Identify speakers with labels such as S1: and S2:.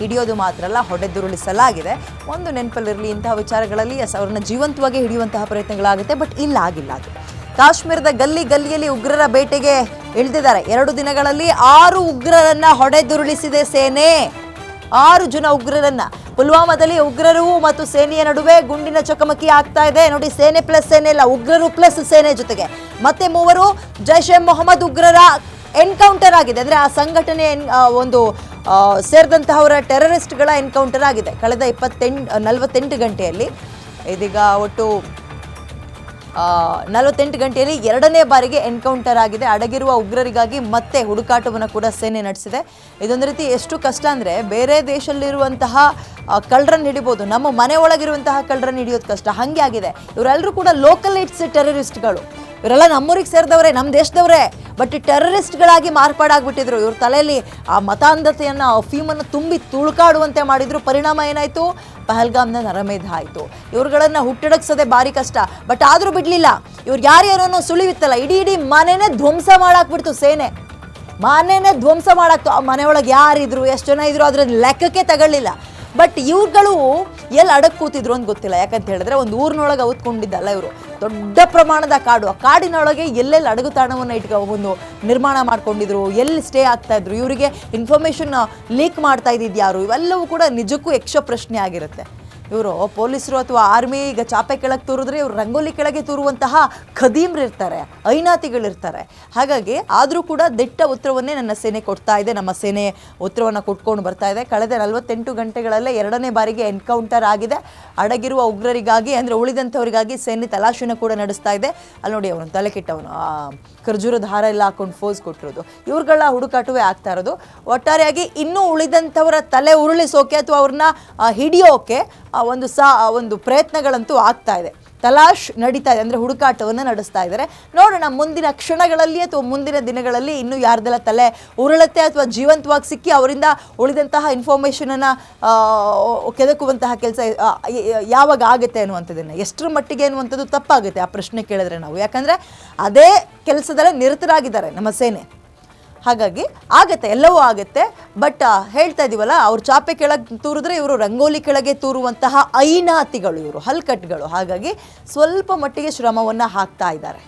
S1: ಹಿಡಿಯೋದು ಮಾತ್ರ ಅಲ್ಲ, ಹೊಡೆದುರುಳಿಸಲಾಗಿದೆ. ಒಂದು ನೆನಪಲ್ಲಿರಲಿ, ಇಂತಹ ವಿಚಾರಗಳಲ್ಲಿ ಅವರನ್ನು ಜೀವಂತವಾಗಿ ಹಿಡಿಯುವಂತಹ ಪ್ರಯತ್ನಗಳಾಗುತ್ತೆ. ಬಟ್ ಇಲ್ಲ, ಆಗಿಲ್ಲ. ಅದು ಕಾಶ್ಮೀರದ ಗಲ್ಲಿಯಲ್ಲಿ ಉಗ್ರರ ಬೇಟೆಗೆ ಇಳಿದಿದ್ದಾರೆ. 2 ದಿನಗಳಲ್ಲಿ 6 ಉಗ್ರರನ್ನ ಹೊಡೆದುರುಳಿಸಿದೆ ಸೇನೆ. 6 ಜನ ಉಗ್ರರನ್ನ. ಪುಲ್ವಾಮಾದಲ್ಲಿ ಉಗ್ರರು ಮತ್ತು ಸೇನೆಯ ನಡುವೆ ಗುಂಡಿನ ಚಕಮಕಿ ಆಗ್ತಾ ಇದೆ. ನೋಡಿ, ಸೇನೆ ಪ್ಲಸ್ ಸೇನೆ ಇಲ್ಲ, ಉಗ್ರರು ಪ್ಲಸ್ ಸೇನೆ ಜೊತೆಗೆ ಮತ್ತೆ 3 ಜೈಷ್ ಎ ಮೊಹಮ್ಮದ್ ಉಗ್ರರ ಎನ್ಕೌಂಟರ್ ಆಗಿದೆ. ಅಂದರೆ ಆ ಸಂಘಟನೆ ಒಂದು ಸೇರಿದಂತಹವರ ಟೆರರಿಸ್ಟ್ಗಳ ಎನ್ಕೌಂಟರ್ ಆಗಿದೆ ಕಳೆದ 48 ಗಂಟೆಯಲ್ಲಿ. ಇದೀಗ ಒಟ್ಟು 48 ಗಂಟೆಯಲ್ಲಿ 2ನೇ ಬಾರಿಗೆ ಎನ್ಕೌಂಟರ್ ಆಗಿದೆ. ಅಡಗಿರುವ ಉಗ್ರರಿಗಾಗಿ ಮತ್ತೆ ಹುಡುಕಾಟವನ್ನು ಕೂಡ ಸೇನೆ ನಡೆಸಿದೆ. ಇದೊಂದು ರೀತಿ ಎಷ್ಟು ಕಷ್ಟ ಅಂದರೆ, ಬೇರೆ ದೇಶದಲ್ಲಿರುವಂತಹ ಕಳ್ಳರನ್ನು ಹಿಡಿಬೋದು, ನಮ್ಮ ಮನೆ ಒಳಗಿರುವಂತಹ ಕಳ್ಳರನ್ನು ಹಿಡಿಯೋದು ಕಷ್ಟ. ಹಾಗೆ ಆಗಿದೆ. ಇವರೆಲ್ಲರೂ ಕೂಡ ಲೋಕಲ್ ಏಟ್ಸ್ ಟೆರರಿಸ್ಟ್ಗಳು. ಇವರೆಲ್ಲ ನಮ್ಮೂರಿಗೆ ಸೇರಿದವರೇ, ನಮ್ಮ ದೇಶದವರೇ, ಬಟ್ ಟೆರರಿಸ್ಟ್ಗಳಾಗಿ ಮಾರ್ಪಾಡಾಗ್ಬಿಟ್ಟಿದ್ರು. ಇವ್ರ ತಲೆಯಲ್ಲಿ ಆ ಮತಾಂಧತೆಯನ್ನು, ಅಫೀಮನ್ನು ತುಂಬಿ ತುಳುಕಾಡುವಂತೆ ಮಾಡಿದ್ರು. ಪರಿಣಾಮ ಏನಾಯಿತು? ಪಹಲ್ಗಾಮ್ನ ನರಮೇಧ ಆಯಿತು. ಇವ್ರುಗಳನ್ನು ಹುಟ್ಟಡಕ್ಸೋದೆ ಭಾರಿ ಕಷ್ಟ. ಬಟ್ ಆದರೂ ಬಿಡಲಿಲ್ಲ. ಇವ್ರು ಯಾರ್ಯಾರೋ ಸುಳಿವಿತ್ತಲ್ಲ, ಇಡೀ ಮನೆನೇ ಧ್ವಂಸ ಮಾಡಾಕ್ಬಿಡ್ತು ಸೇನೆ. ಮನೆನೇ ಧ್ವಂಸ ಮಾಡಾಕ್ತು. ಆ ಮನೆಯೊಳಗೆ ಯಾರಿದ್ರು, ಎಷ್ಟು ಜನ ಇದ್ರು, ಅದ್ರ ಲೆಕ್ಕಕ್ಕೆ ತಗೊಳ್ಳಿಲ್ಲ. ಬಟ್ ಇವ್ರುಗಳು ಎಲ್ಲಿ ಅಡಕ್ ಕೂತಿದ್ರು ಅಂತ ಗೊತ್ತಿಲ್ಲ. ಯಾಕಂತ ಹೇಳಿದ್ರೆ, ಒಂದು ಊರಿನೊಳಗೆ ಅವತ್ಕೊಂಡಿದ್ದಲ್ಲ ಇವರು. ದೊಡ್ಡ ಪ್ರಮಾಣದ ಕಾಡು. ಆ ಕಾಡಿನೊಳಗೆ ಎಲ್ಲೆಲ್ಲಿ ಅಡಗು ತಾಣವನ್ನು ಒಂದು ನಿರ್ಮಾಣ ಮಾಡ್ಕೊಂಡಿದ್ರು, ಎಲ್ಲಿ ಸ್ಟೇ ಆಗ್ತಾ ಇದ್ರು, ಇವರಿಗೆ ಇನ್ಫಾರ್ಮೇಷನ್ ಲೀಕ್ ಮಾಡ್ತಾ ಇದ್ದಿದ್ದು ಯಾರು, ಇವೆಲ್ಲವೂ ಕೂಡ ನಿಜಕ್ಕೂ ಯಕ್ಷ ಪ್ರಶ್ನೆ ಆಗಿರುತ್ತೆ. ಇವರು ಪೊಲೀಸರು ಅಥವಾ ಆರ್ಮಿ ಈಗ ಚಾಪೆ ಕೆಳಗೆ ತೂರಿದ್ರೆ, ಇವರು ರಂಗೋಲಿ ಕೆಳಗೆ ತೂರುವಂತಹ ಖದೀಮ್ರು ಇರ್ತಾರೆ, ಐನಾತಿಗಳಿರ್ತಾರೆ. ಹಾಗಾಗಿ ಆದರೂ ಕೂಡ ದಿಟ್ಟ ಉತ್ತರವನ್ನೇ ನನ್ನ ಸೇನೆ ಕೊಡ್ತಾ ಇದೆ. ನಮ್ಮ ಸೇನೆ ಉತ್ತರವನ್ನು ಕೊಟ್ಕೊಂಡು ಬರ್ತಾ ಇದೆ. ಕಳೆದ 48 ಗಂಟೆಗಳಲ್ಲೇ 2ನೇ ಬಾರಿಗೆ ಎನ್ಕೌಂಟರ್ ಆಗಿದೆ. ಅಡಗಿರುವ ಉಗ್ರರಿಗಾಗಿ, ಅಂದರೆ ಉಳಿದಂಥವರಿಗಾಗಿ ಸೇನೆ ತಲಾಶಿನ ಕೂಡ ನಡೆಸ್ತಾ ಇದೆ. ಅಲ್ಲಿ ನೋಡಿ, ಅವನು ತಲೆ ಕೆಟ್ಟವನು, ಖರ್ಜೂರದ ಹಾರ ಎಲ್ಲ ಹಾಕೊಂಡು ಫೋಸ್ ಕೊಟ್ಟಿರೋದು. ಇವ್ರುಗಳ ಹುಡುಕಾಟವೇ ಆಗ್ತಾ ಇರೋದು. ಒಟ್ಟಾರೆಯಾಗಿ ಇನ್ನೂ ಉಳಿದಂಥವರ ತಲೆ ಉರುಳಿಸೋಕೆ ಅಥವಾ ಅವ್ರನ್ನ ಹಿಡಿಯೋಕೆ ಒಂದು ಪ್ರಯತ್ನಗಳಂತೂ ಆಗ್ತಾ ಇದೆ. ತಲಾಶ್ ನಡೀತಾ ಇದೆ, ಅಂದರೆ ಹುಡುಕಾಟವನ್ನು ನಡೆಸ್ತಾ ಇದ್ದಾರೆ. ನೋಡೋಣ ಮುಂದಿನ ಕ್ಷಣಗಳಲ್ಲಿ ಅಥವಾ ಮುಂದಿನ ದಿನಗಳಲ್ಲಿ ಇನ್ನೂ ಯಾರ್ದೆಲ್ಲ ತಲೆ ಉರುಳತ್ತೆ ಅಥವಾ ಜೀವಂತವಾಗಿ ಸಿಕ್ಕಿ ಅವರಿಂದ ಉಳಿದಂತಹ ಇನ್ಫಾರ್ಮೇಷನನ್ನು ಕೆದಕುವಂತಹ ಕೆಲಸ ಯಾವಾಗ ಆಗುತ್ತೆ ಅನ್ನುವಂಥದ್ದನ್ನು, ಎಷ್ಟರ ಮಟ್ಟಿಗೆ ಅನ್ನುವಂಥದ್ದು ತಪ್ಪಾಗುತ್ತೆ ಆ ಪ್ರಶ್ನೆ ಕೇಳಿದ್ರೆ ನಾವು. ಯಾಕಂದರೆ ಅದೇ ಕೆಲಸದಲ್ಲೇ ನಿರತರಾಗಿದ್ದಾರೆ ನಮ್ಮ ಸೇನೆ. ಹಾಗಾಗಿ ಆಗತ್ತೆ, ಎಲ್ಲವೂ ಆಗತ್ತೆ. ಬಟ್ ಹೇಳ್ತಾ ಇದ್ದೀವಲ್ಲ, ಅವ್ರು ಚಾಪೆ ಕೆಳಗೆ ತೂರಿದ್ರೆ ಇವರು ರಂಗೋಲಿ ಕೆಳಗೆ ತೂರುವಂತಹ ಐನಾತಿಗಳು, ಇವರು ಹಲ್ಕಟ್ಗಳು. ಹಾಗಾಗಿ ಸ್ವಲ್ಪ ಮಟ್ಟಿಗೆ ಶ್ರಮವನ್ನು ಹಾಕ್ತಾ ಇದ್ದಾರೆ.